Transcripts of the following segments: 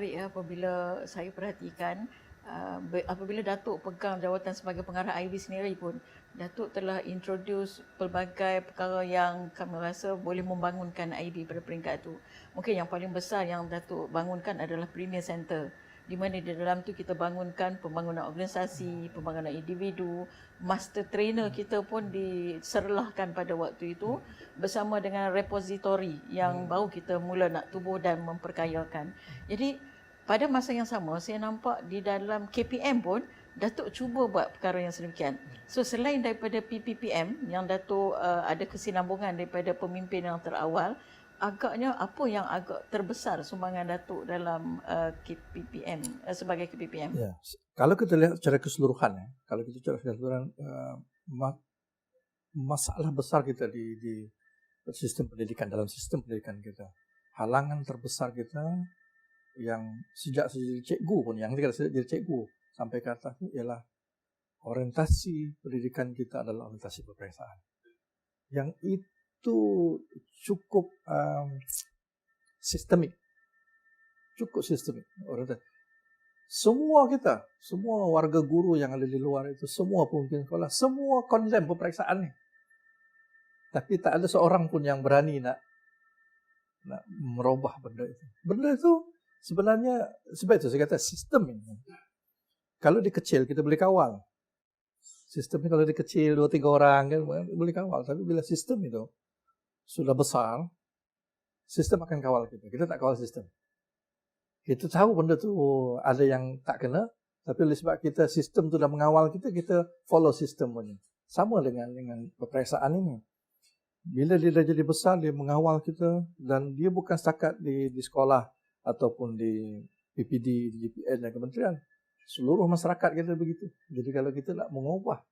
menarik ya apabila saya perhatikan apabila Datuk pegang jawatan sebagai pengarah IB sendiri pun, Datuk telah introduce pelbagai perkara yang kami rasa boleh membangunkan IB pada peringkat itu. Mungkin yang paling besar yang Datuk bangunkan adalah Premier Center, di mana di dalam tu kita bangunkan pembangunan organisasi, pembangunan individu, master trainer kita pun diserlahkan pada waktu itu bersama dengan repository yang baru kita mula nak tubuh dan memperkayakan. Jadi pada masa yang sama saya nampak di dalam KPM pun Datuk cuba buat perkara yang sedemikian. So selain daripada PPPM yang Datuk ada kesinambungan daripada pemimpin yang terawal, agaknya apa yang agak terbesar sumbangan Datuk dalam KPPM sebagai KPPM? Ya, kalau kita lihat secara keseluruhan ya, kalau kita secara keseluruhan masalah besar kita di sistem pendidikan, dalam sistem pendidikan kita, halangan terbesar kita yang sejak saya jadi cikgu pun, yang saya jadi cikgu sampai ke atas itu ialah orientasi pendidikan kita adalah orientasi peperiksaan. Yang itu cukup sistemik. Cukup sistemik. Semua kita, semua warga guru yang ada di luar itu, semua pemimpin sekolah, semua konsep peperiksaan ni. Tapi tak ada seorang pun yang berani nak merubah benda itu. Benda itu sebenarnya, sebab itu saya kata sistem ini. Kalau dia kecil, kita boleh kawal. Sistem ini kalau dia kecil, 2-3 orang, kan, boleh kawal. Tapi bila sistem itu sudah besar, sistem akan kawal kita. Kita tak kawal sistem. Kita tahu benda tu ada yang tak kena, tapi oleh sebab kita sistem tu dah mengawal kita, kita follow sistem punya. Sama dengan peperiksaan ini. Bila dia dah jadi besar, dia mengawal kita dan dia bukan setakat di sekolah ataupun di PPD, di JPN dan kementerian. Seluruh masyarakat kita begitu. Jadi kalau kita nak mengubah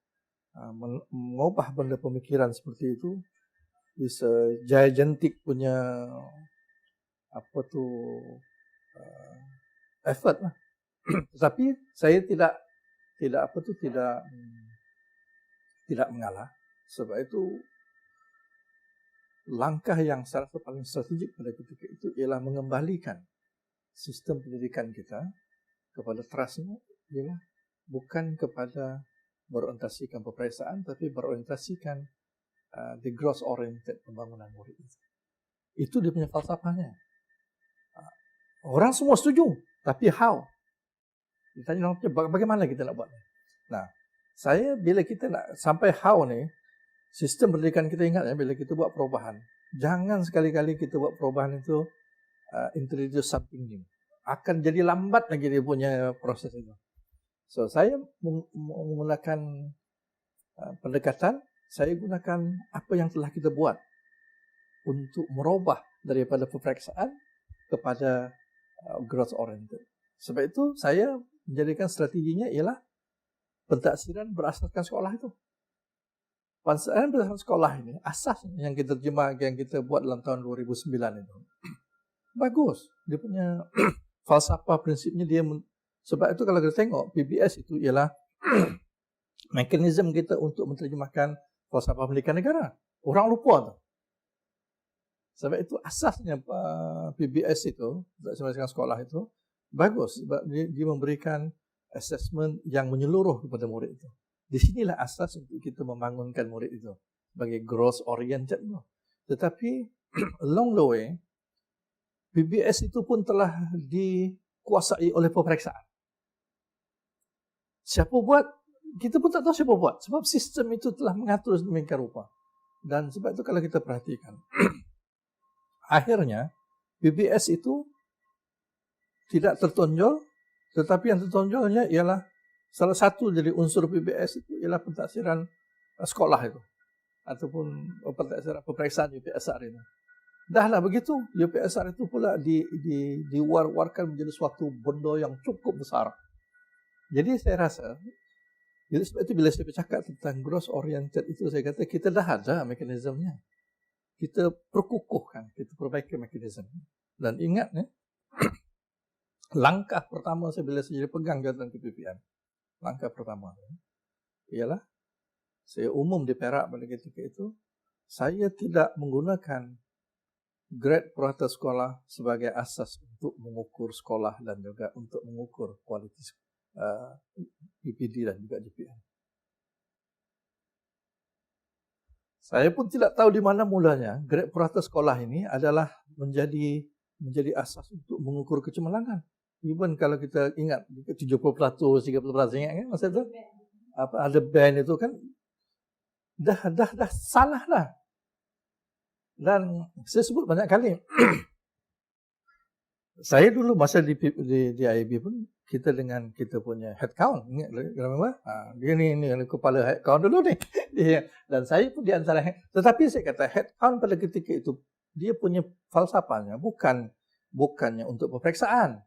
benda pemikiran seperti itu, is a gigantic punya effort lah. Tetapi saya tidak mengalah. Sebab itu langkah yang saya rasa paling strategik pada ketika itu ialah mengembalikan sistem pendidikan kita kepada trustnya, ialah bukan kepada berorientasikan peperiksaan, tapi berorientasikan the growth oriented pembangunan murid itu. Itu dia punya falsafahnya. Orang semua setuju, tapi how? Ditanya bagaimana kita nak buat? Nah, saya bila kita nak sampai how ni, sistem pendidikan kita ingat ya, bila kita buat perubahan, jangan sekali-kali kita buat perubahan itu introduce something new. Akan jadi lambat lagi dia punya proses itu. So, saya menggunakan pendekatan, saya gunakan apa yang telah kita buat untuk merubah daripada peperiksaan kepada growth oriented. Sebab itu saya menjadikan strateginya ialah pentaksiran berasaskan sekolah itu. Pentaksiran berasaskan sekolah ini asas yang kita terjemah, yang kita buat dalam tahun 2009 itu. Bagus. Dia punya falsafah prinsipnya dia sebab itu kalau kita tengok PBS itu ialah mekanisme kita untuk menterjemahkan falsafah pendidikan negara. Orang lupa tu. Sebab itu asasnya PBS itu, pembelajaran sekolah itu bagus sebab dia memberikan assessment yang menyeluruh kepada murid itu. Di sinilah asas untuk kita membangunkan murid itu sebagai growth oriented. Tetapi along the way PBS itu pun telah dikuasai oleh peperiksaan. Siapa buat? Kita pun tak tahu siapa buat. Sebab sistem itu telah mengatur sedemikian rupa. Dan sebab itu kalau kita perhatikan, akhirnya PBS itu tidak tertonjol, tetapi yang tertonjolnya ialah salah satu dari unsur PBS itu ialah pentaksiran sekolah itu. Ataupun pentaksiran peperiksaan UPSR itu. Dahlah begitu, UPSR itu pula diwar-warkan menjadi suatu benda yang cukup besar. Jadi saya rasa, jadi sebab itu bila saya bercakap tentang growth oriented itu, saya kata kita dah ada mekanismenya. Kita perkukuhkan, kita perbaiki mekanisme. Dan ingat ya, langkah pertama saya bila saya pegang jawatan KPPM, langkah pertama ialah saya umum di Perak pada ketika itu, saya tidak menggunakan grade purata sekolah sebagai asas untuk mengukur sekolah dan juga untuk mengukur kualitas PPD dan juga GPM. Saya pun tidak tahu di mana mulanya grade purata sekolah ini adalah menjadi asas untuk mengukur kecemerlangan. Even kalau kita ingat 70%, 30%, ingat kan masa itu ada band itu kan dah salah lah. Dan saya sebut banyak kali. Saya dulu masa di IB pun kita dengan kita punya head count, ingat apa? Dia ni kepala head count dulu ni. Dan saya pun di antara, tetapi saya kata head count pada ketika itu dia punya falsafahnya bukannya untuk peperiksaan.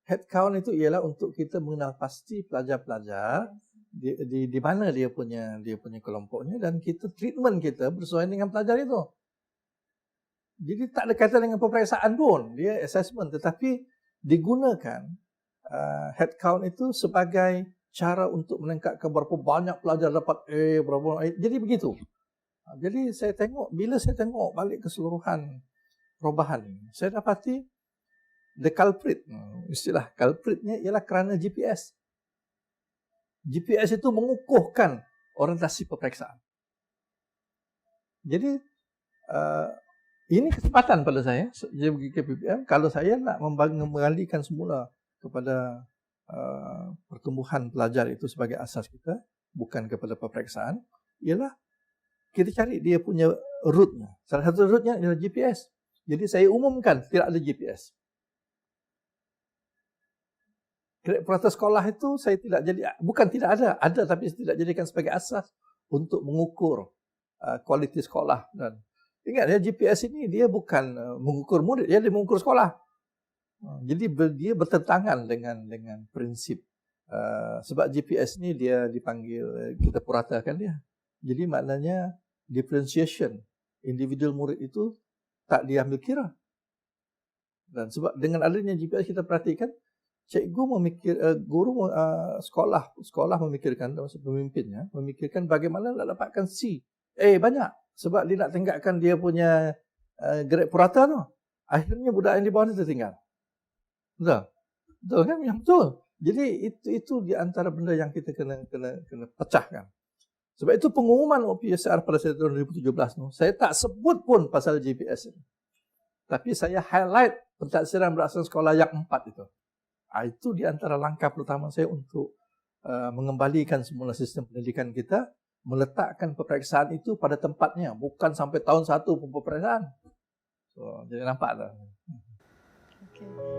Head count itu ialah untuk kita mengenal pasti pelajar-pelajar di mana dia punya kelompoknya, dan kita treatment kita bersesuaian dengan pelajar itu. Jadi tak ada kaitan dengan peperiksaan pun, dia assessment, tetapi digunakan head count itu sebagai cara untuk meningkatkan berapa banyak pelajar dapat A, berapa A. Jadi begitu. Jadi saya tengok, bila saya tengok balik keseluruhan perubahan ini, saya dapati the culprit, istilah culpritnya ialah kerana GPS. GPS itu mengukuhkan orientasi peperiksaan. Jadi ini kesempatan pada saya sebagai KPPM, kalau saya nak mengembalikan semula kepada pertumbuhan pelajar itu sebagai asas kita, bukan kepada peperiksaan, ialah kita cari dia punya root-nya. Salah satu root-nya adalah GPS. Jadi saya umumkan tidak ada GPS. Grade purata sekolah itu saya bukan tidak ada tapi saya tidak jadikan sebagai asas untuk mengukur kualiti sekolah. Dan ingat ya, GPS ini dia bukan mengukur murid, dia mengukur sekolah. Jadi dia bertentangan dengan prinsip. Sebab GPS ini dia dipanggil, kita puratakan dia. Jadi maknanya differentiation individual murid itu tak diambil kira. Dan sebab dengan adanya GPS kita perhatikan, cikgu guru sekolah memikirkan, pemimpinnya memikirkan bagaimana nak dapatkan C. Banyak. Sebab dia nak tingkatkan dia punya grade purata tu. Akhirnya budak yang di bawah ni tertinggal. Betul? Betul kan? Yang betul. Jadi itu di antara benda yang kita kena pecahkan. Sebab itu pengumuman OPSR pada tahun 2017 tu, saya tak sebut pun pasal GPS ini. Tapi saya highlight pentaksiran berasaskan sekolah yang 4 itu. Itu di antara langkah pertama saya untuk mengembalikan semula sistem pendidikan kita, meletakkan peperiksaan itu pada tempatnya, bukan sampai tahun 1 pun peperiksaan. So, jadi nampak tak? Okay.